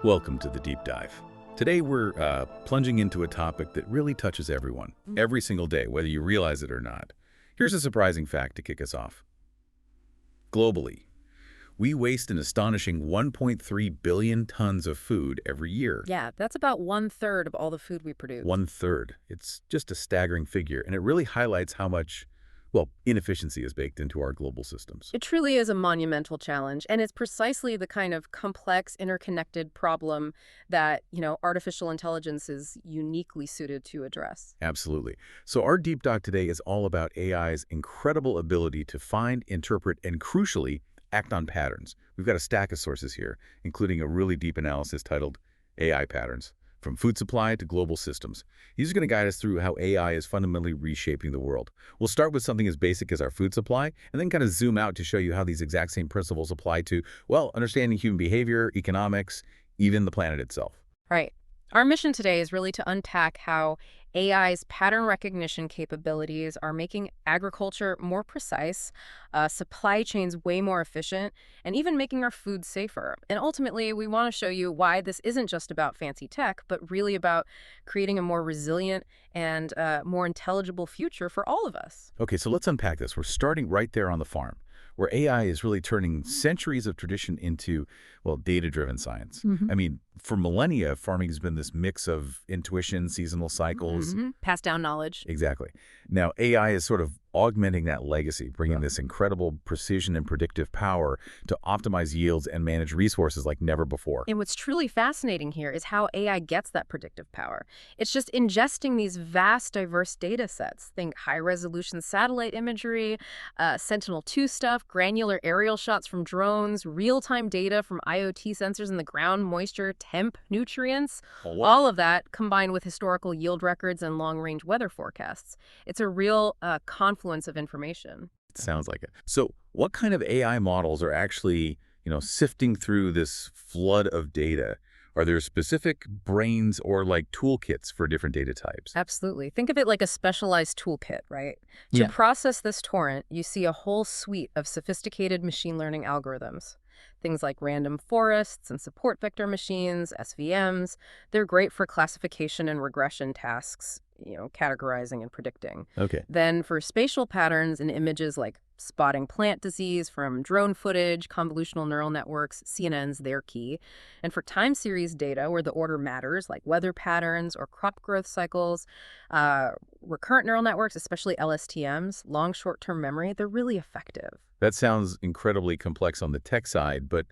Welcome to the Deep Dive. Today we're plunging into a topic that really touches everyone, every single day, whether you realize it or not. Here's a surprising fact to kick us off. Globally, we waste an astonishing 1.3 billion tons of food every year. Yeah, that's about 1/3 of all the food we produce. 1/3. It's just a staggering figure, and it really highlights how much, well, inefficiency is baked into our global systems. It truly is a monumental challenge, and it's precisely the kind of complex, interconnected problem that, artificial intelligence is uniquely suited to address. Absolutely. So our deep dive today is all about AI's incredible ability to find, interpret, and crucially, act on patterns. We've got a stack of sources here, including a really deep analysis titled AI Patterns, from food supply to global systems. These are going to guide us through how AI is fundamentally reshaping the world. We'll start with something as basic as our food supply, and then kind of zoom out to show you how these exact same principles apply to, well, understanding human behavior, economics, even the planet itself. Right. Our mission today is really to unpack how AI's pattern recognition capabilities are making agriculture more precise, supply chains way more efficient, and even making our food safer. And ultimately, we want to show you why this isn't just about fancy tech, but really about creating a more resilient and more intelligible future for all of us. Okay, so let's unpack this. We're starting right there on the farm, where AI is really turning centuries of tradition into, well, data-driven science. I mean, for millennia, farming has been this mix of intuition, seasonal cycles. Pass down knowledge. Exactly. Now, AI is sort of augmenting that legacy, bringing this incredible precision and predictive power to optimize yields and manage resources like never before. And what's truly fascinating here is how AI gets that predictive power. It's just ingesting these vast, diverse data sets. Think high-resolution satellite imagery, Sentinel-2 stuff, granular aerial shots from drones, real-time data from IoT sensors in the ground, moisture, temp, nutrients. All of that combined with historical yield records and long-range weather forecasts. It's a real confluence of information. It sounds like it. So what kind of AI models are actually, sifting through this flood of data? Are there specific brains or like toolkits for different data types? Absolutely. Think of it like a specialized toolkit, right? To process this torrent, you see a whole suite of sophisticated machine learning algorithms. Things like random forests and support vector machines, SVMs. They're great for classification and regression tasks, categorizing and predicting. Okay. Then for spatial patterns in images like spotting plant disease from drone footage, convolutional neural networks, CNNs, they're key. And for time series data where the order matters, like weather patterns or crop growth cycles, recurrent neural networks, especially LSTMs, long short-term memory, they're really effective. That sounds incredibly complex on the tech side, but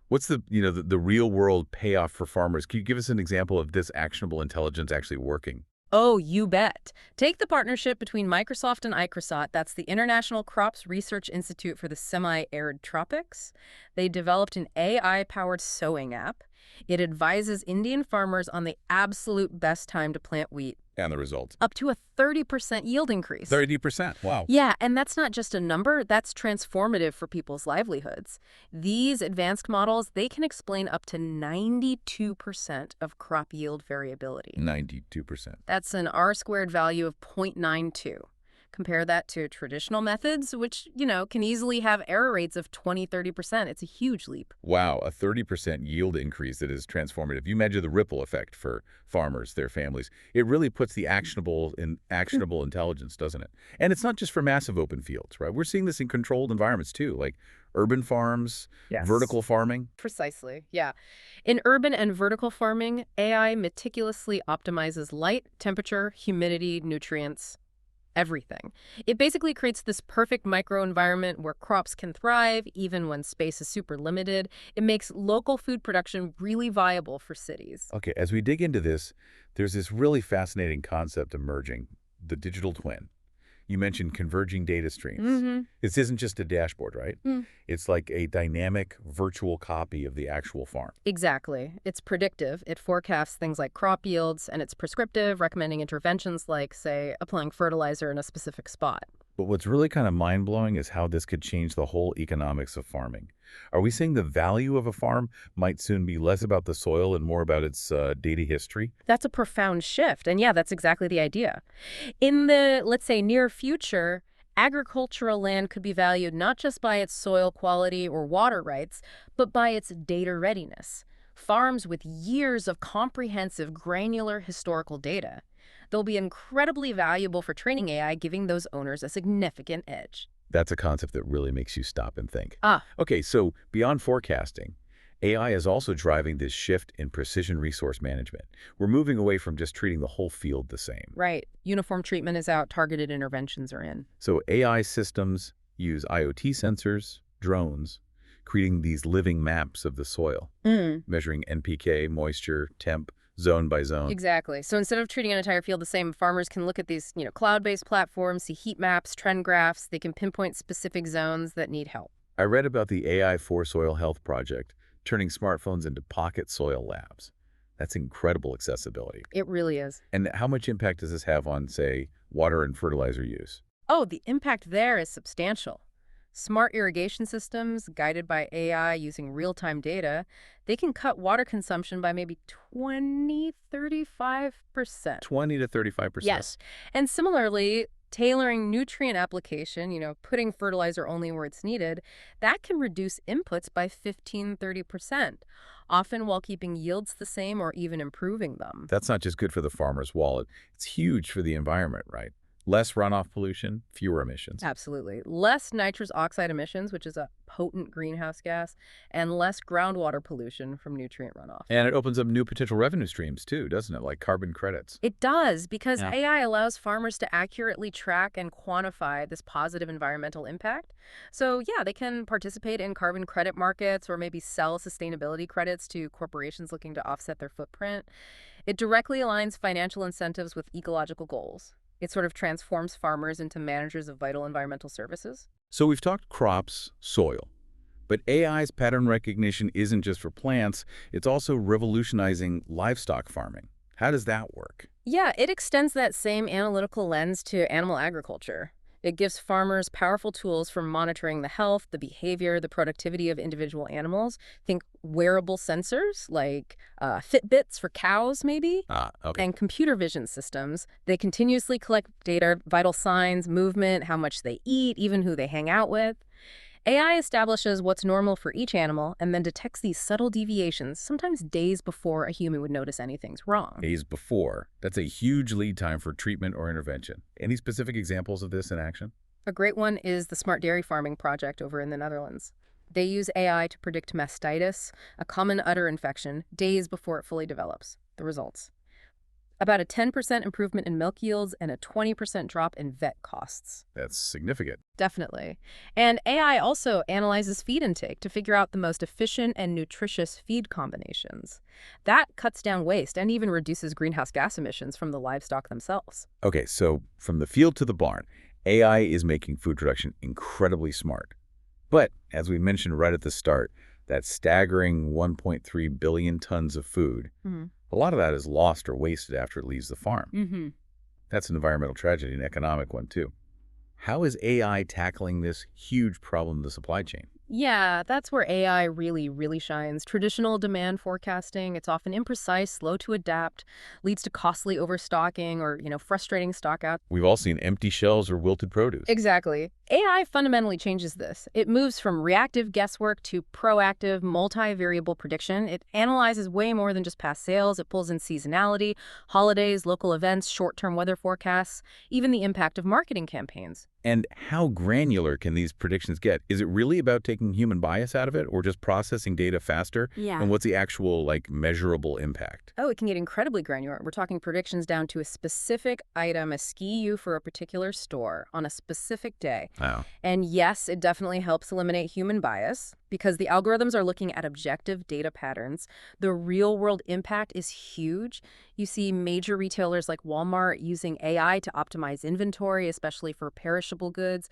what's the real world payoff for farmers? Can you give us an example of this actionable intelligence actually working? Oh, you bet. Take the partnership between Microsoft and ICRISAT, that's the International Crops Research Institute for the Semi-Arid Tropics. They developed an AI-powered sowing app. It advises Indian farmers on the absolute best time to plant wheat. And the results? Up to a 30% yield increase. 30%? Wow. Yeah, and that's not just a number, that's transformative for people's livelihoods. These advanced models, they can explain up to 92% of crop yield variability. 92%. That's an R-squared value of 0.92. Compare that to traditional methods, which, can easily have error rates of 20–30%. It's a huge leap. Wow, a 30% yield increase that is transformative. You measure the ripple effect for farmers, their families. It really puts the actionable intelligence, doesn't it? And it's not just for massive open fields, right? We're seeing this in controlled environments too, like urban farms, vertical farming. Precisely, yeah. In urban and vertical farming, AI meticulously optimizes light, temperature, humidity, nutrients, everything. It basically creates this perfect microenvironment where crops can thrive even when space is super limited. It makes local food production really viable for cities. Okay, as we dig into this, there's this really fascinating concept emerging, the digital twin. You mentioned converging data streams. This isn't just a dashboard, right? It's like a dynamic virtual copy of the actual farm. Exactly. It's predictive. It forecasts things like crop yields, and it's prescriptive, recommending interventions like, say, applying fertilizer in a specific spot. But what's really kind of mind-blowing is how this could change the whole economics of farming. Are we saying the value of a farm might soon be less about the soil and more about its data history? That's a profound shift. And yeah, that's exactly the idea. In the, let's say, near future, agricultural land could be valued not just by its soil quality or water rights, but by its data readiness. farms with years of comprehensive, granular historical data. They'll be incredibly valuable for training AI, giving those owners a significant edge. That's a concept that really makes you stop and think. Ah, Okay, so beyond forecasting, AI is also driving this shift in precision resource management. We're moving away from just treating the whole field the same. right. Uniform treatment is out, targeted interventions are in. So AI systems use IoT sensors, drones, creating these living maps of the soil, measuring NPK, moisture, temp, zone by zone. Exactly. So instead of treating an entire field the same, farmers can look at these, cloud-based platforms, see heat maps, trend graphs. They can pinpoint specific zones that need help. I read about the AI for Soil Health project, turning smartphones into pocket soil labs. That's incredible accessibility. It really is. And how much impact does this have on, say, water and fertilizer use? Oh, the impact there is substantial. Smart irrigation systems, guided by AI using real-time data, they can cut water consumption by maybe 20–35%. 20 to 35%. Yes. And similarly, tailoring nutrient application, putting fertilizer only where it's needed, that can reduce inputs by 15–30%, often while keeping yields the same or even improving them. That's not just good for the farmer's wallet. It's huge for the environment, right? Less runoff pollution, fewer emissions. Absolutely. Less nitrous oxide emissions, which is a potent greenhouse gas, and less groundwater pollution from nutrient runoff. And it opens up new potential revenue streams too, doesn't it? Like carbon credits. It does, because Yeah. AI allows farmers to accurately track and quantify this positive environmental impact. So yeah, they can participate in carbon credit markets or maybe sell sustainability credits to corporations looking to offset their footprint. It directly aligns financial incentives with ecological goals. It sort of transforms farmers into managers of vital environmental services. So we've talked crops, soil. But AI's pattern recognition isn't just for plants, it's also revolutionizing livestock farming. How does that work? Yeah, it extends that same analytical lens to animal agriculture. It gives farmers powerful tools for monitoring the health, the behavior, the productivity of individual animals. Think wearable sensors like Fitbits for cows, maybe, Okay. and computer vision systems. They continuously collect data, vital signs, movement, how much they eat, even who they hang out with. AI establishes what's normal for each animal and then detects these subtle deviations, sometimes days before a human would notice anything's wrong. Days before. That's a huge lead time for treatment or intervention. Any specific examples of this in action? A great one is the Smart Dairy Farming project over in the Netherlands. They use AI to predict mastitis, a common udder infection, days before it fully develops. The results: about a 10% improvement in milk yields and a 20% drop in vet costs. That's significant. Definitely. And AI also analyzes feed intake to figure out the most efficient and nutritious feed combinations. That cuts down waste and even reduces greenhouse gas emissions from the livestock themselves. Okay, so from the field to the barn, AI is making food production incredibly smart. But, as we mentioned right at the start, that staggering 1.3 billion tons of food, a lot of that is lost or wasted after it leaves the farm. That's an environmental tragedy, an economic one too. How is AI tackling this huge problem in the supply chain? Yeah, that's where AI really shines. Traditional demand forecasting, it's often imprecise, slow to adapt, leads to costly overstocking or, frustrating stockouts. We've all seen empty shelves or wilted produce. Exactly. AI fundamentally changes this. It moves from reactive guesswork to proactive, multivariable prediction. It analyzes way more than just past sales. It pulls in seasonality, holidays, local events, short-term weather forecasts, even the impact of marketing campaigns. And how granular can these predictions get? Is it really about taking human bias out of it or just processing data faster? Yeah. And what's the actual, measurable impact? Oh, it can get incredibly granular. We're talking predictions down to a specific item, a SKU for a particular store on a specific day. Wow. And yes, it definitely helps eliminate human bias because the algorithms are looking at objective data patterns. The real-world impact is huge. You see major retailers like Walmart using AI to optimize inventory, especially for perishable goods.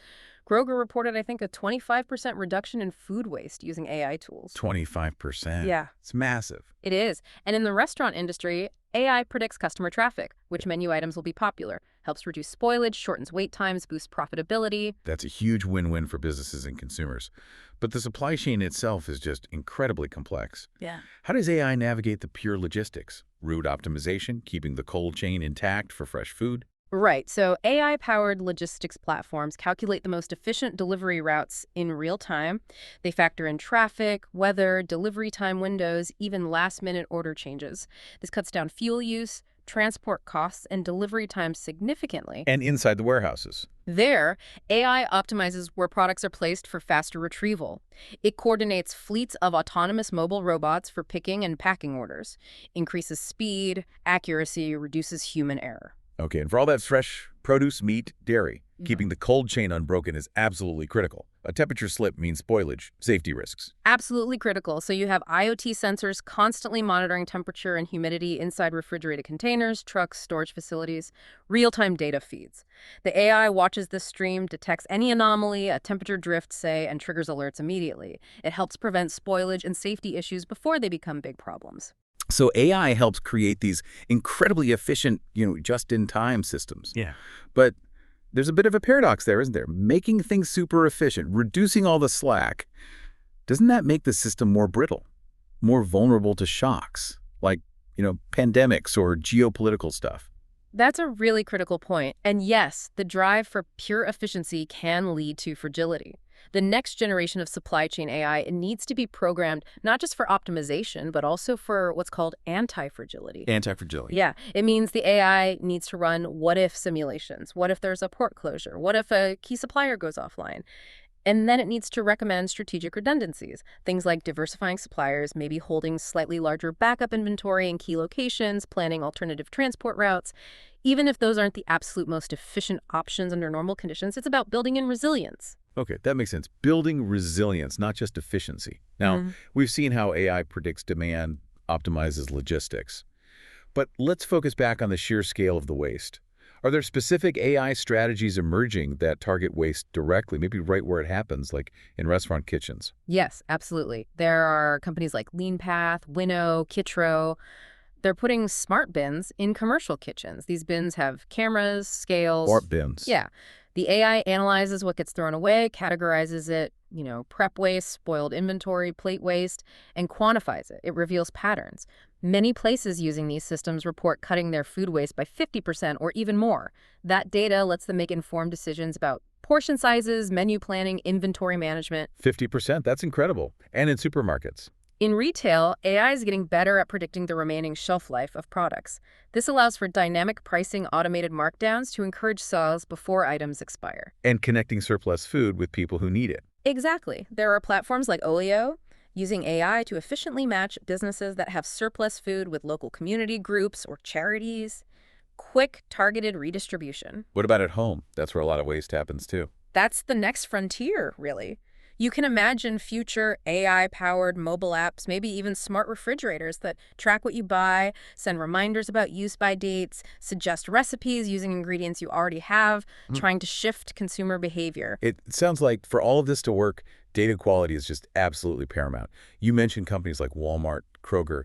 Kroger reported, I think, a 25% reduction in food waste using AI tools. 25%. Yeah. It's massive. It is. And in the restaurant industry, AI predicts customer traffic, which menu items will be popular, helps reduce spoilage, shortens wait times, boosts profitability. That's a huge win-win for businesses and consumers. But the supply chain itself is just incredibly complex. Yeah. How does AI navigate the pure logistics? Route optimization, keeping the cold chain intact for fresh food? Right. So AI-powered logistics platforms calculate the most efficient delivery routes in real time. They factor in traffic, weather, delivery time windows, even last-minute order changes. This cuts down fuel use, transport costs, and delivery times significantly. And inside the warehouses. There, AI optimizes where products are placed for faster retrieval. It coordinates fleets of autonomous mobile robots for picking and packing orders, increases speed, accuracy, reduces human error. Okay, and for all that fresh produce, meat, dairy, keeping the cold chain unbroken is absolutely critical. A temperature slip means spoilage, safety risks. Absolutely critical. So you have IoT sensors constantly monitoring temperature and humidity inside refrigerated containers, trucks, storage facilities, real-time data feeds. The AI watches this stream, detects any anomaly, a temperature drift, say, and triggers alerts immediately. It helps prevent spoilage and safety issues before they become big problems. So AI helps create these incredibly efficient, just-in-time systems. Yeah. But there's a bit of a paradox there, isn't there? Making things super efficient, reducing all the slack, doesn't that make the system more brittle, more vulnerable to shocks, like, pandemics or geopolitical stuff? That's a really critical point. And yes, the drive for pure efficiency can lead to fragility. The next generation of supply chain AI needs to be programmed not just for optimization, but also for what's called anti-fragility. Anti-fragility. Yeah, it means the AI needs to run what-if simulations. What if there's a port closure? What if a key supplier goes offline? And then it needs to recommend strategic redundancies, things like diversifying suppliers, maybe holding slightly larger backup inventory in key locations, planning alternative transport routes. Even if those aren't the absolute most efficient options under normal conditions, it's about building in resilience. Okay, that makes sense. Building resilience, not just efficiency. Now, we've seen how AI predicts demand, optimizes logistics. But let's focus back on the sheer scale of the waste. Are there specific AI strategies emerging that target waste directly, maybe right where it happens, like in restaurant kitchens? Yes, absolutely. There are companies like LeanPath, Winnow, Kitro. They're putting smart bins in commercial kitchens. These bins have cameras, scales. Smart bins. Yeah. The AI analyzes what gets thrown away, categorizes it, prep waste, spoiled inventory, plate waste, and quantifies it. It reveals patterns. Many places using these systems report cutting their food waste by 50% or even more. That data lets them make informed decisions about portion sizes, menu planning, inventory management. 50%, that's incredible. And in supermarkets. In retail, AI is getting better at predicting the remaining shelf life of products. This allows for dynamic pricing automated markdowns to encourage sales before items expire. And connecting surplus food with people who need it. Exactly. There are platforms like Olio using AI to efficiently match businesses that have surplus food with local community groups or charities. Quick, targeted redistribution. What about at home? That's where a lot of waste happens too. That's the next frontier, really. You can imagine future AI-powered mobile apps, maybe even smart refrigerators that track what you buy, send reminders about use-by dates, suggest recipes using ingredients you already have, trying to shift consumer behavior. It sounds like for all of this to work, data quality is just absolutely paramount. You mentioned companies like Walmart, Kroger.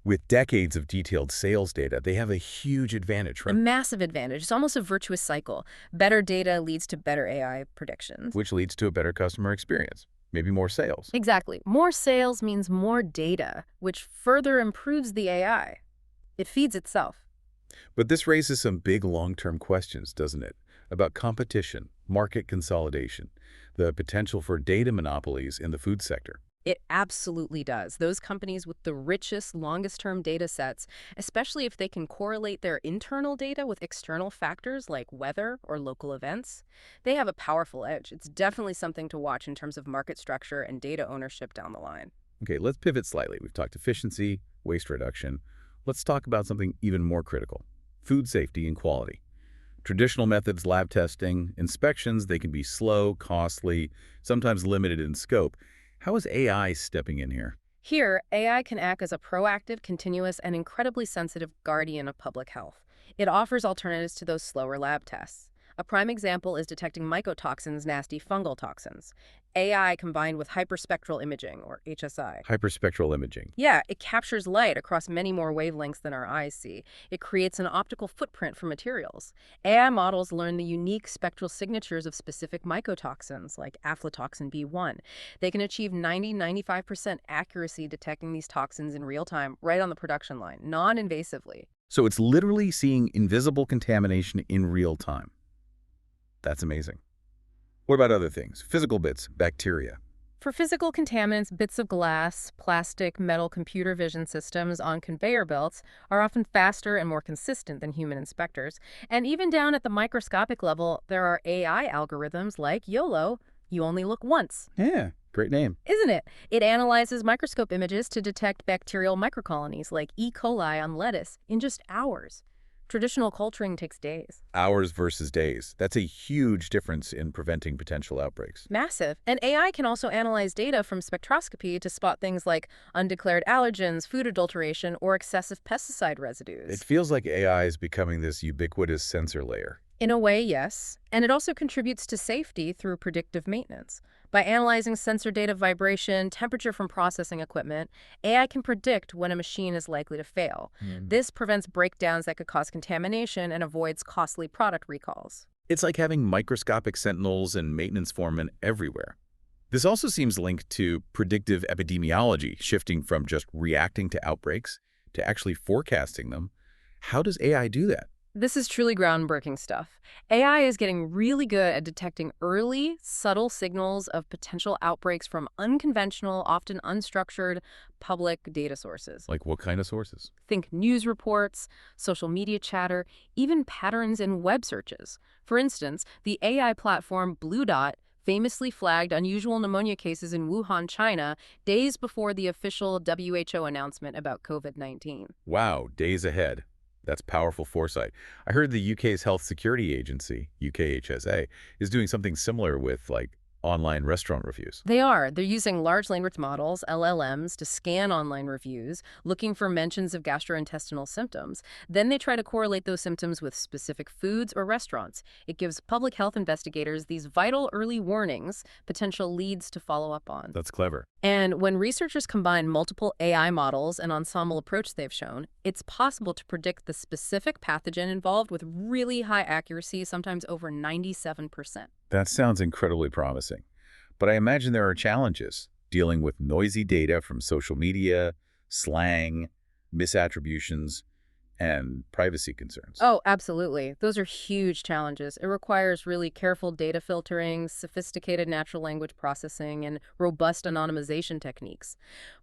With decades of detailed sales data, they have a huge advantage, A right? massive advantage. It's almost a virtuous cycle. Better data leads to better AI predictions. Which leads to a better customer experience, maybe more sales. Exactly. More sales means more data, which further improves the AI. It feeds itself. But this raises some big long-term questions, doesn't it? About competition, market consolidation, the potential for data monopolies in the food sector. It absolutely does. Those companies with the richest, longest-term data sets, especially if they can correlate their internal data with external factors like weather or local events, they have a powerful edge. It's definitely something to watch in terms of market structure and data ownership down the line. Okay, let's pivot slightly. We've talked efficiency, waste reduction. Let's talk about something even more critical, food safety and quality. Traditional methods, lab testing, inspections, they can be slow, costly, sometimes limited in scope. How is AI stepping in here? Here, AI can act as a proactive, continuous, and incredibly sensitive guardian of public health. It offers alternatives to those slower lab tests. A prime example is detecting mycotoxins, nasty fungal toxins. AI combined with hyperspectral imaging, or HSI. Hyperspectral imaging. Yeah, it captures light across many more wavelengths than our eyes see. It creates an optical footprint for materials. AI models learn the unique spectral signatures of specific mycotoxins, like aflatoxin B1. They can achieve 90–95% accuracy detecting these toxins in real time, right on the production line, non-invasively. So it's literally seeing invisible contamination in real time. That's amazing. What about other things? Physical bits, bacteria. For physical contaminants, bits of glass, plastic, metal, computer vision systems on conveyor belts are often faster and more consistent than human inspectors. And even down at the microscopic level, there are AI algorithms like YOLO, you only look once. Yeah, great name. Isn't it? It analyzes microscope images to detect bacterial microcolonies like E. coli on lettuce in just hours. Traditional culturing takes days. Hours versus days. That's a huge difference in preventing potential outbreaks. Massive. And AI can also analyze data from spectroscopy to spot things like undeclared allergens, food adulteration, or excessive pesticide residues. It feels like AI is becoming this ubiquitous sensor layer. In a way, yes. And it also contributes to safety through predictive maintenance. By analyzing sensor data, vibration, temperature from processing equipment, AI can predict when a machine is likely to fail. This prevents breakdowns that could cause contamination and avoids costly product recalls. It's like having microscopic sentinels and maintenance foremen everywhere. This also seems linked to predictive epidemiology, shifting from just reacting to outbreaks to actually forecasting them. How does AI do that? This is truly groundbreaking stuff. AI is getting really good at detecting early, subtle signals of potential outbreaks from unconventional, often unstructured, public data sources. Like what kind of sources? Think news reports, social media chatter, even patterns in web searches. For instance, the AI platform Blue Dot famously flagged unusual pneumonia cases in Wuhan, China, days before the official WHO announcement about COVID-19. Wow, days ahead. That's powerful foresight. I heard the UK's Health Security Agency, UKHSA, is doing something similar with, like, online restaurant reviews. They are. They're using large language models, LLMs, to scan online reviews, looking for mentions of gastrointestinal symptoms. Then they try to correlate those symptoms with specific foods or restaurants. It gives public health investigators these vital early warnings, potential leads to follow up on. That's clever. And when researchers combine multiple AI models and ensemble approach they've shown, it's possible to predict the specific pathogen involved with really high accuracy, sometimes over 97%. That sounds incredibly promising. But I imagine there are challenges dealing with noisy data from social media, slang, misattributions, and privacy concerns. Oh, absolutely. Those are huge challenges. It requires really careful data filtering, sophisticated natural language processing, and robust anonymization techniques.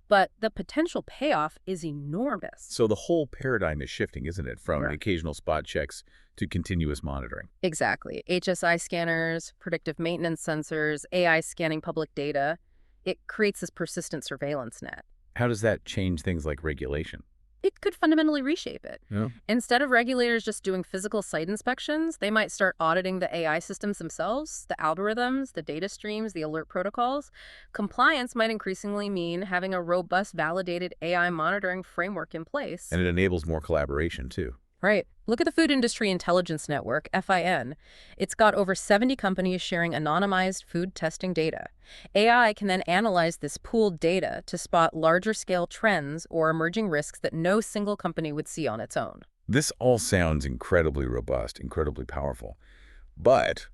But the potential payoff is enormous. So the whole paradigm is shifting, isn't it? From Correct. occasional spot checks to continuous monitoring. Exactly. HSI scanners, predictive maintenance sensors, AI scanning public data. It creates this persistent surveillance net. How does that change things like regulation? It could fundamentally reshape it. Yeah. Instead of regulators just doing physical site inspections, they might start auditing the AI systems themselves, the algorithms, the data streams, the alert protocols. Compliance might increasingly mean having a robust, validated AI monitoring framework in place. And it enables more collaboration, too. Right. Look at the Food Industry Intelligence Network, FIN. It's got over 70 companies sharing anonymized food testing data. AI can then analyze this pooled data to spot larger-scale trends or emerging risks that no single company would see on its own. This all sounds incredibly robust, incredibly powerful. But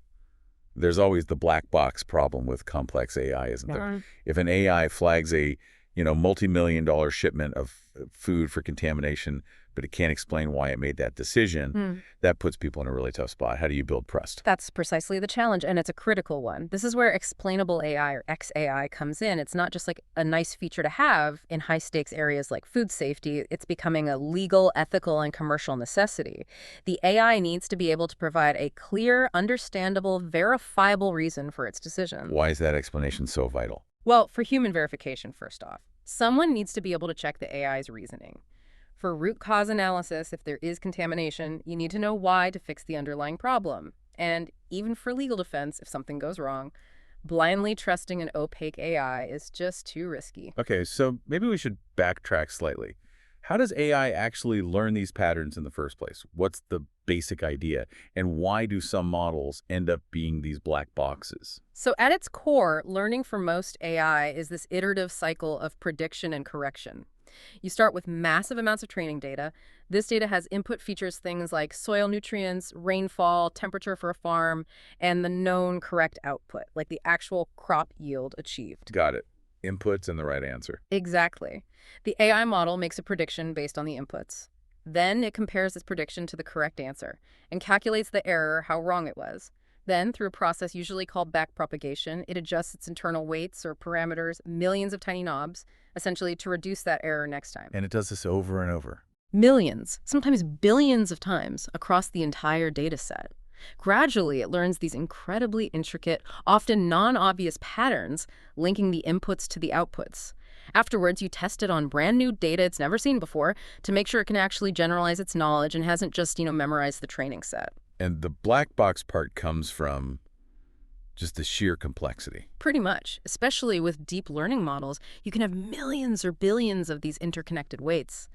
there's always the black box problem with complex AI, isn't there? If an AI flags a, multi-million-dollar shipment of food for contamination, but it can't explain why it made that decision, that puts people in a really tough spot. How do you build trust? That's precisely the challenge, and it's a critical one. This is where explainable AI or XAI comes in. It's not just like a nice feature to have in high-stakes areas like food safety. It's becoming a legal, ethical, and commercial necessity. The AI needs to be able to provide a clear, understandable, verifiable reason for its decision. Why is that explanation so vital? Well, for human verification, first off, someone needs to be able to check the AI's reasoning. For root cause analysis, if there is contamination, you need to know why to fix the underlying problem. And even for legal defense, if something goes wrong, blindly trusting an opaque AI is just too risky. Okay, so maybe we should backtrack slightly. How does AI actually learn these patterns in the first place? What's the basic idea? And why do some models end up being these black boxes? So at its core, learning for most AI is this iterative cycle of prediction and correction. You start with massive amounts of training data. This data has input features things like soil nutrients, rainfall, temperature for a farm, and the known correct output, like the actual crop yield achieved. Got it. Inputs and the right answer. Exactly. The AI model makes a prediction based on the inputs. Then it compares its prediction to the correct answer and calculates the error, how wrong it was. Then, through a process usually called backpropagation, it adjusts its internal weights or parameters, millions of tiny knobs, essentially to reduce that error next time. And it does this over and over. Millions, sometimes billions of times across the entire data set. Gradually, it learns these incredibly intricate, often non-obvious patterns linking the inputs to the outputs. Afterwards, you test it on brand new data it's never seen before to make sure it can actually generalize its knowledge and hasn't just, memorized the training set. And the black box part comes from just the sheer complexity. Pretty much. Especially with deep learning models, you can have millions or billions of these interconnected weights.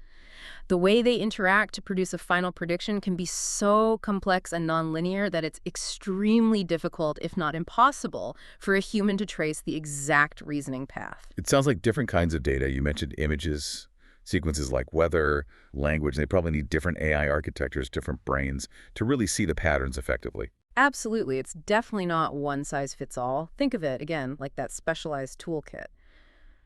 The way they interact to produce a final prediction can be so complex and nonlinear that it's extremely difficult, if not impossible, for a human to trace the exact reasoning path. It sounds like different kinds of data. You mentioned images, sequences like weather, language. They probably need different AI architectures, different brains to really see the patterns effectively. Absolutely. It's definitely not one size fits all. Think of it, again, like that specialized toolkit.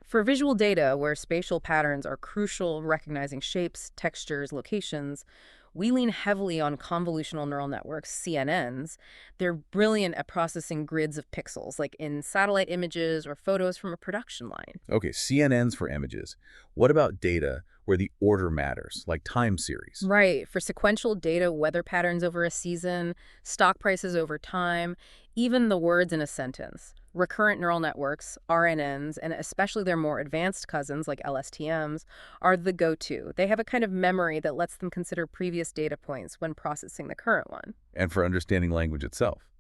For visual data, where spatial patterns are crucial, recognizing shapes, textures, locations, we lean heavily on convolutional neural networks, CNNs. They're brilliant at processing grids of pixels, like in satellite images or photos from a production line. Okay, CNNs for images. What about data where the order matters, like time series? Right. For sequential data, weather patterns over a season, stock prices over time, even the words in a sentence. Recurrent neural networks, RNNs, and especially their more advanced cousins like LSTMs, are the go-to. They have a kind of memory that lets them consider previous data points when processing the current one. And for understanding language itself,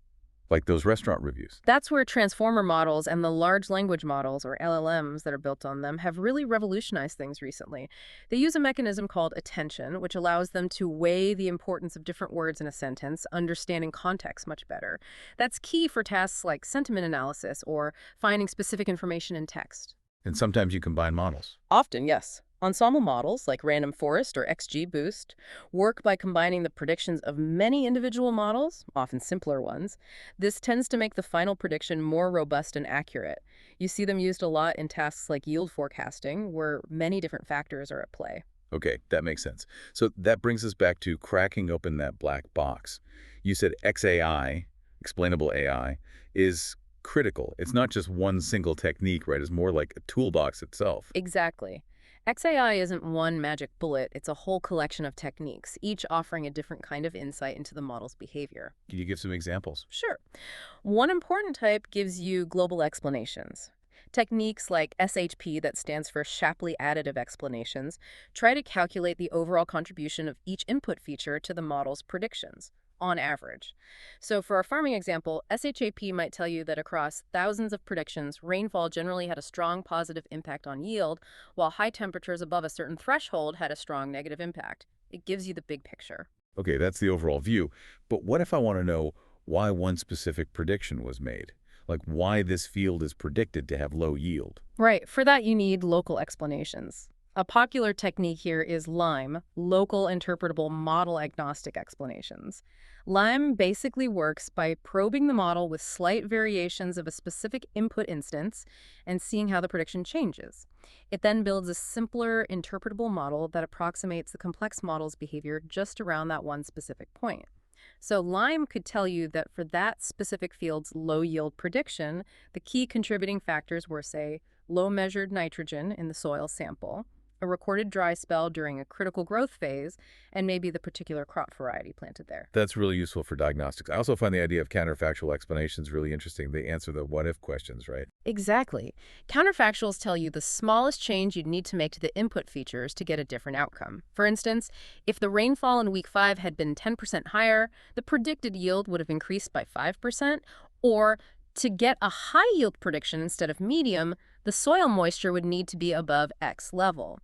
like those restaurant reviews. That's where transformer models and the large language models, or LLMs, that are built on them have really revolutionized things recently. They use a mechanism called attention, which allows them to weigh the importance of different words in a sentence, understanding context much better. That's key for tasks like sentiment analysis or finding specific information in text. And sometimes you combine models. Often, yes. Ensemble models, like Random Forest or XGBoost, work by combining the predictions of many individual models, often simpler ones. This tends to make the final prediction more robust and accurate. You see them used a lot in tasks like yield forecasting, where many different factors are at play. Okay, that makes sense. So that brings us back to cracking open that black box. You said XAI, explainable AI, is critical. It's not just one single technique, right? It's more like a toolbox itself. Exactly. XAI isn't one magic bullet, it's a whole collection of techniques, each offering a different kind of insight into the model's behavior. Can you give some examples? Sure. One important type gives you global explanations. Techniques like SHP, that stands for Shapley Additive Explanations, try to calculate the overall contribution of each input feature to the model's predictions, on average. So for our farming example, SHAP might tell you that across thousands of predictions, rainfall generally had a strong positive impact on yield, while high temperatures above a certain threshold had a strong negative impact. It gives you the big picture. Okay, that's the overall view. But what if I want to know why one specific prediction was made? Like why this field is predicted to have low yield? Right. For that, you need local explanations. A popular technique here is LIME, Local Interpretable Model Agnostic Explanations. LIME basically works by probing the model with slight variations of a specific input instance and seeing how the prediction changes. It then builds a simpler, interpretable model that approximates the complex model's behavior just around that one specific point. So LIME could tell you that for that specific field's low-yield prediction, the key contributing factors were, say, low measured nitrogen in the soil sample, a recorded dry spell during a critical growth phase, and maybe the particular crop variety planted there. That's really useful for diagnostics. I also find the idea of counterfactual explanations really interesting. They answer the what-if questions, right? Exactly. Counterfactuals tell you the smallest change you'd need to make to the input features to get a different outcome. For instance, if the rainfall in week 5 had been 10% higher, the predicted yield would have increased by 5%, or to get a high-yield prediction instead of medium, the soil moisture would need to be above X level.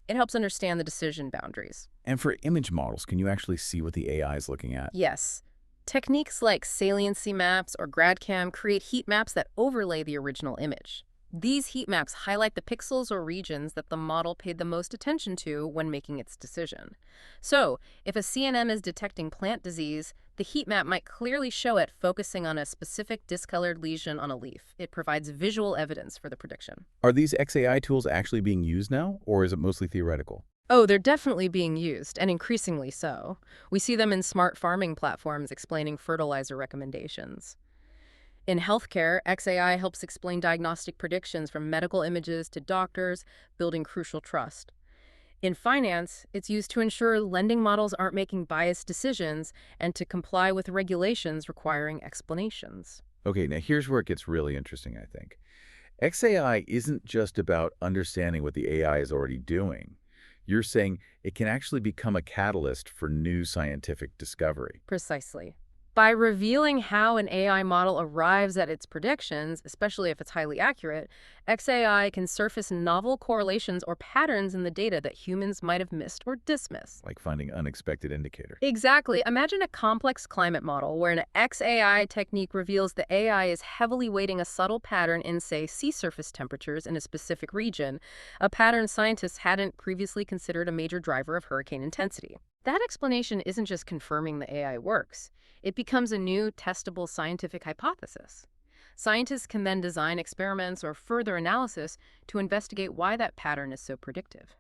It helps understand the decision boundaries. And for image models, can you actually see what the AI is looking at? Yes. Techniques like saliency maps or GradCam create heat maps that overlay the original image. These heat maps highlight the pixels or regions that the model paid the most attention to when making its decision. So, if a CNM is detecting plant disease, the heat map might clearly show it focusing on a specific discolored lesion on a leaf. It provides visual evidence for the prediction. Are these XAI tools actually being used now, or is it mostly theoretical? Oh, they're definitely being used, and increasingly so. We see them in smart farming platforms explaining fertilizer recommendations. In healthcare, XAI helps explain diagnostic predictions from medical images to doctors, building crucial trust. In finance, it's used to ensure lending models aren't making biased decisions and to comply with regulations requiring explanations. Okay, now here's where it gets really interesting, I think. XAI isn't just about understanding what the AI is already doing. You're saying it can actually become a catalyst for new scientific discovery. Precisely. By revealing how an AI model arrives at its predictions, especially if it's highly accurate, XAI can surface novel correlations or patterns in the data that humans might have missed or dismissed. Like finding unexpected indicators. Exactly. Imagine a complex climate model where an XAI technique reveals the AI is heavily weighting a subtle pattern in, say, sea surface temperatures in a specific region, a pattern scientists hadn't previously considered a major driver of hurricane intensity. That explanation isn't just confirming the AI works. It becomes a new, testable scientific hypothesis. Scientists can then design experiments or further analysis to investigate why that pattern is so predictive.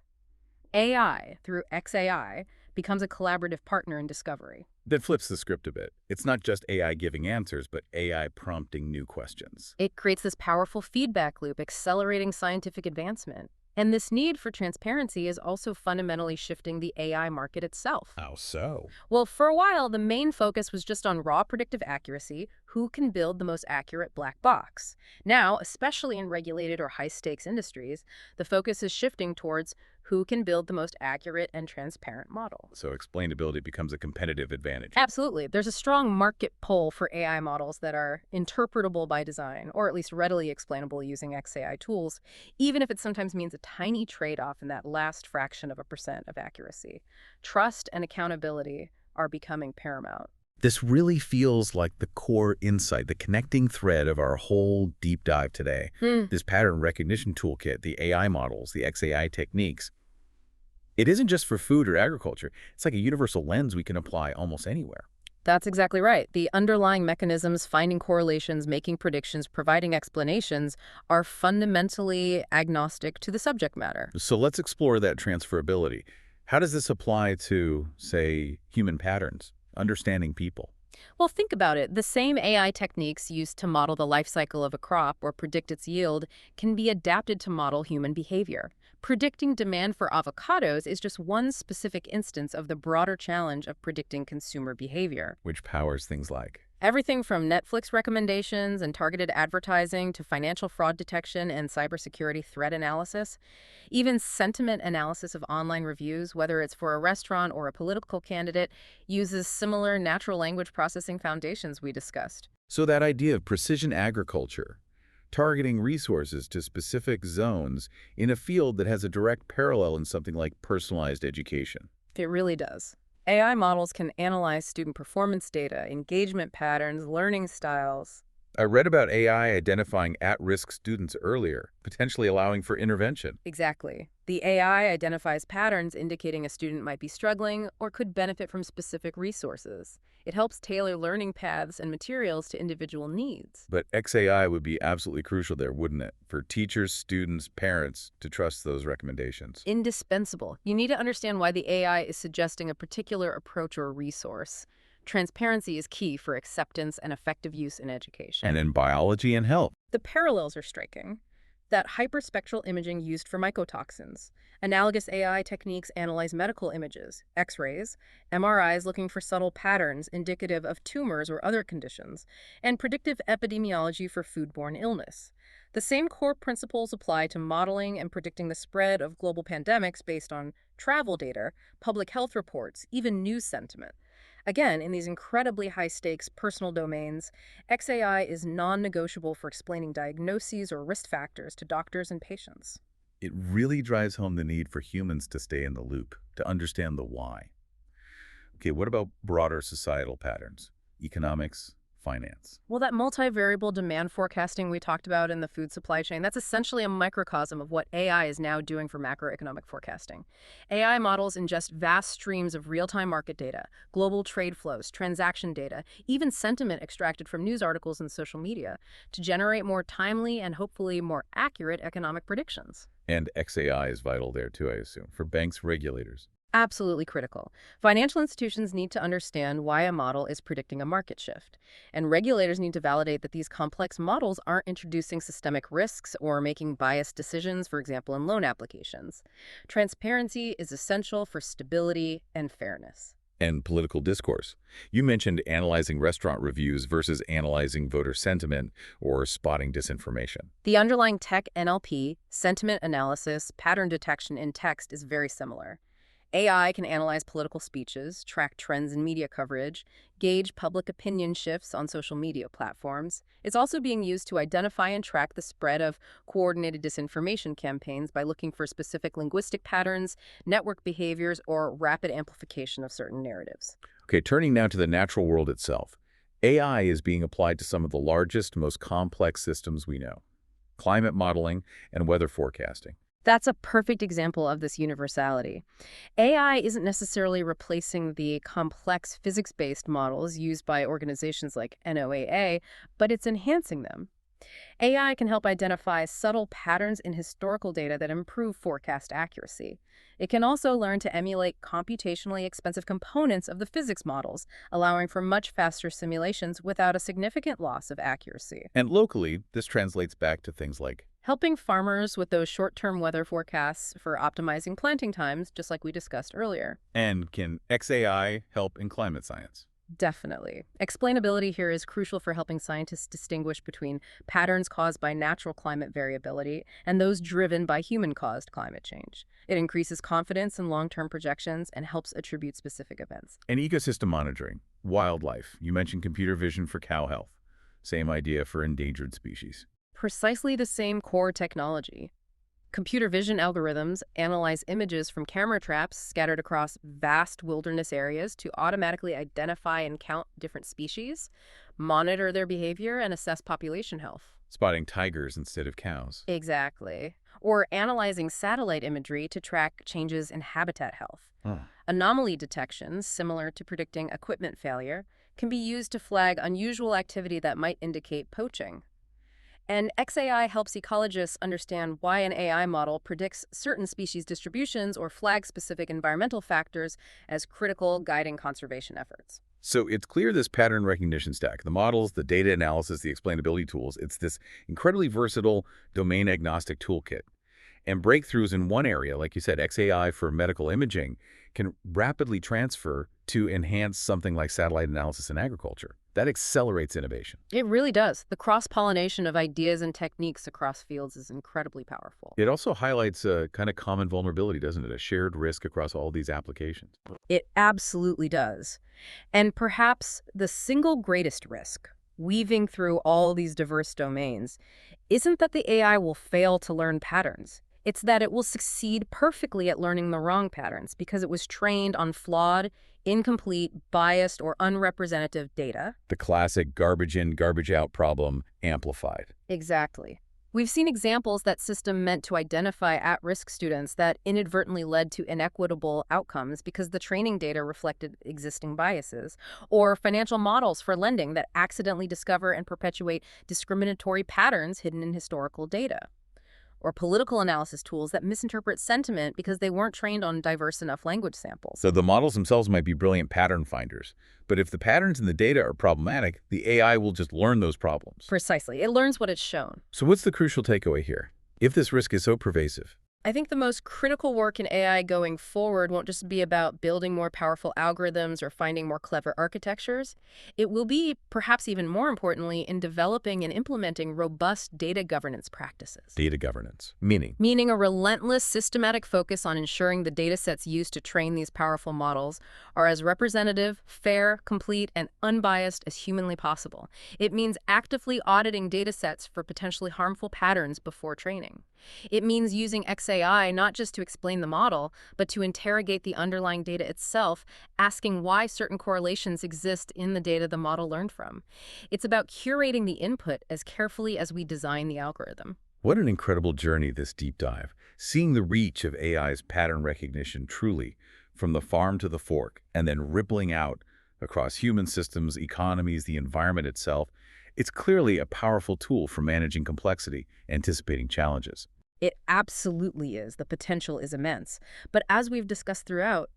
AI, through XAI, becomes a collaborative partner in discovery. That flips the script a bit. It's not just AI giving answers, but AI prompting new questions. It creates this powerful feedback loop, accelerating scientific advancement. And this need for transparency is also fundamentally shifting the AI market itself. How so? Well, for a while, the main focus was just on raw predictive accuracy, who can build the most accurate black box. Now, especially in regulated or high-stakes industries, the focus is shifting towards who can build the most accurate and transparent model. So explainability becomes a competitive advantage. Absolutely. There's a strong market pull for AI models that are interpretable by design, or at least readily explainable using XAI tools, even if it sometimes means a tiny trade-off in that last fraction of a percent of accuracy. Trust and accountability are becoming paramount. This really feels like the core insight, the connecting thread of our whole deep dive today. This pattern recognition toolkit, the AI models, the XAI techniques. It isn't just for food or agriculture. It's like a universal lens we can apply almost anywhere. That's exactly right. The underlying mechanisms, finding correlations, making predictions, providing explanations, are fundamentally agnostic to the subject matter. So let's explore that transferability. How does this apply to, say, human patterns, understanding people? Well, think about it. The same AI techniques used to model the life cycle of a crop or predict its yield can be adapted to model human behavior. Predicting demand for avocados is just one specific instance of the broader challenge of predicting consumer behavior. Which powers things like Everything from Netflix recommendations and targeted advertising to financial fraud detection and cybersecurity threat analysis, even sentiment analysis of online reviews, whether it's for a restaurant or a political candidate, uses similar natural language processing foundations we discussed. So that idea of precision agriculture, targeting resources to specific zones in a field that has a direct parallel in something like personalized education. It really does. AI models can analyze student performance data, engagement patterns, learning styles. I read about AI identifying at-risk students earlier, potentially allowing for intervention. Exactly. The AI identifies patterns indicating a student might be struggling or could benefit from specific resources. It helps tailor learning paths and materials to individual needs. But XAI would be absolutely crucial there, wouldn't it? For teachers, students, parents to trust those recommendations. Indispensable. You need to understand why the AI is suggesting a particular approach or resource. Transparency is key for acceptance and effective use in education. And in biology and health. The parallels are striking. That hyperspectral imaging used for mycotoxins. Analogous AI techniques analyze medical images, X-rays, MRIs looking for subtle patterns indicative of tumors or other conditions, and predictive epidemiology for foodborne illness. The same core principles apply to modeling and predicting the spread of global pandemics based on travel data, public health reports, even news sentiment. Again, in these incredibly high-stakes personal domains, XAI is non-negotiable for explaining diagnoses or risk factors to doctors and patients. It really drives home the need for humans to stay in the loop, to understand the why. Okay, what about broader societal patterns? Economics, finance. Well, that multivariable demand forecasting we talked about in the food supply chain, that's essentially a microcosm of what AI is now doing for macroeconomic forecasting. AI models ingest vast streams of real-time market data, global trade flows, transaction data, even sentiment extracted from news articles and social media to generate more timely and hopefully more accurate economic predictions. And XAI is vital there too, I assume, for banks, regulators. Absolutely critical. Financial institutions need to understand why a model is predicting a market shift, and regulators need to validate that these complex models aren't introducing systemic risks or making biased decisions, for example, in loan applications. Transparency is essential for stability and fairness. And political discourse. You mentioned analyzing restaurant reviews versus analyzing voter sentiment or spotting disinformation. The underlying tech NLP, sentiment analysis, pattern detection in text is very similar. AI can analyze political speeches, track trends in media coverage, gauge public opinion shifts on social media platforms. It's also being used to identify and track the spread of coordinated disinformation campaigns by looking for specific linguistic patterns, network behaviors, or rapid amplification of certain narratives. Okay, turning now to the natural world itself. AI is being applied to some of the largest, most complex systems we know. Climate modeling and weather forecasting. That's a perfect example of this universality. AI isn't necessarily replacing the complex physics-based models used by organizations like NOAA, but it's enhancing them. AI can help identify subtle patterns in historical data that improve forecast accuracy. It can also learn to emulate computationally expensive components of the physics models, allowing for much faster simulations without a significant loss of accuracy. And locally, this translates back to things like Helping farmers with those short-term weather forecasts for optimizing planting times, just like we discussed earlier. and can XAI help in climate science? Definitely. Explainability here is crucial for helping scientists distinguish between patterns caused by natural climate variability and those driven by human-caused climate change. It increases confidence in long-term projections and helps attribute specific events. And ecosystem monitoring, wildlife. You mentioned computer vision for cow health. Same idea for endangered species. Precisely the same core technology. Computer vision algorithms analyze images from camera traps scattered across vast wilderness areas to automatically identify and count different species, monitor their behavior, and assess population health. Spotting tigers instead of cows. Exactly. Or analyzing satellite imagery to track changes in habitat health. Huh. Anomaly detection, similar to predicting equipment failure, can be used to flag unusual activity that might indicate poaching. And XAI helps ecologists understand why an AI model predicts certain species distributions or flags specific environmental factors as critical guiding conservation efforts. So it's clear this pattern recognition stack, the models, the data analysis, the explainability tools, it's this incredibly versatile domain-agnostic toolkit. And breakthroughs in one area, like you said, XAI for medical imaging, can rapidly transfer to enhance something like satellite analysis in agriculture. That accelerates innovation. It really does. The cross-pollination of ideas and techniques across fields is incredibly powerful. It also highlights a kind of common vulnerability, doesn't it? A shared risk across all these applications. It absolutely does. And perhaps the single greatest risk, weaving through all these diverse domains, isn't that the AI will fail to learn patterns. It's that it will succeed perfectly at learning the wrong patterns because it was trained on flawed, incomplete, biased, or unrepresentative data. The classic garbage in, garbage out problem amplified. Exactly. We've seen examples that system meant to identify at-risk students that inadvertently led to inequitable outcomes because the training data reflected existing biases, or financial models for lending that accidentally discover and perpetuate discriminatory patterns hidden in historical data, or political analysis tools that misinterpret sentiment because they weren't trained on diverse enough language samples. So the models themselves might be brilliant pattern finders, but if the patterns in the data are problematic, the AI will just learn those problems. Precisely. It learns what it's shown. So what's the crucial takeaway here? If this risk is so pervasive, I think the most critical work in AI going forward won't just be about building more powerful algorithms or finding more clever architectures. It will be, perhaps even more importantly, in developing and implementing robust data governance practices. data governance, meaning Meaning a relentless, systematic focus on ensuring the data sets used to train these powerful models are as representative, fair, complete, and unbiased as humanly possible. It means actively auditing data sets for potentially harmful patterns before training. It means using XAI not just to explain the model, but to interrogate the underlying data itself, asking why certain correlations exist in the data the model learned from. It's about curating the input as carefully as we design the algorithm. What an incredible journey, this deep dive. Seeing the reach of AI's pattern recognition truly, from the farm to the fork, and then rippling out across human systems, economies, the environment itself, it's clearly a powerful tool for managing complexity, anticipating challenges. It absolutely is. The potential is immense. But as we've discussed throughout,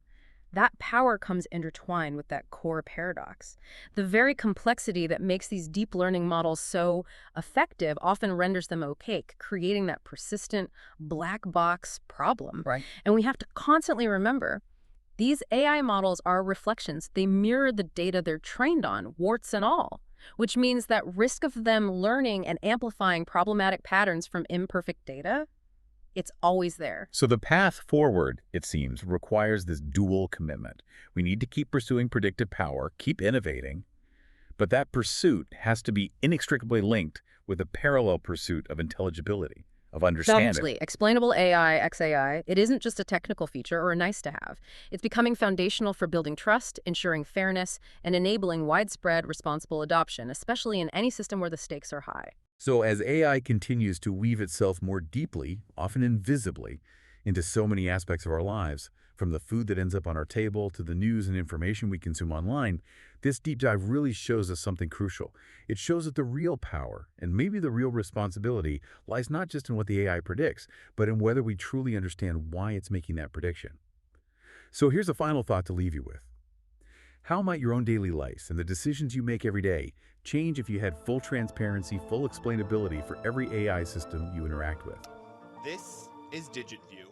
that power comes intertwined with that core paradox. The very complexity that makes these deep learning models so effective often renders them opaque, creating that persistent black box problem. Right. And we have to constantly remember, these AI models are reflections. They mirror the data they're trained on, warts and all, which means that risk of them learning and amplifying problematic patterns from imperfect data, it's always there. So the path forward, it seems, requires this dual commitment. We need to keep pursuing predictive power, keep innovating, but that pursuit has to be inextricably linked with a parallel pursuit of intelligibility, of understanding. Exactly. Explainable AI, XAI, it isn't just a technical feature or a nice to have. It's becoming foundational for building trust, ensuring fairness, and enabling widespread responsible adoption, especially in any system where the stakes are high. So as AI continues to weave itself more deeply, often invisibly, into so many aspects of our lives, from the food that ends up on our table to the news and information we consume online, this deep dive really shows us something crucial. It shows that the real power, and maybe the real responsibility, lies not just in what the AI predicts, but in whether we truly understand why it's making that prediction. So here's a final thought to leave you with. How might your own daily life and the decisions you make every day change if you had full transparency, full explainability for every AI system you interact with? This is DigitView.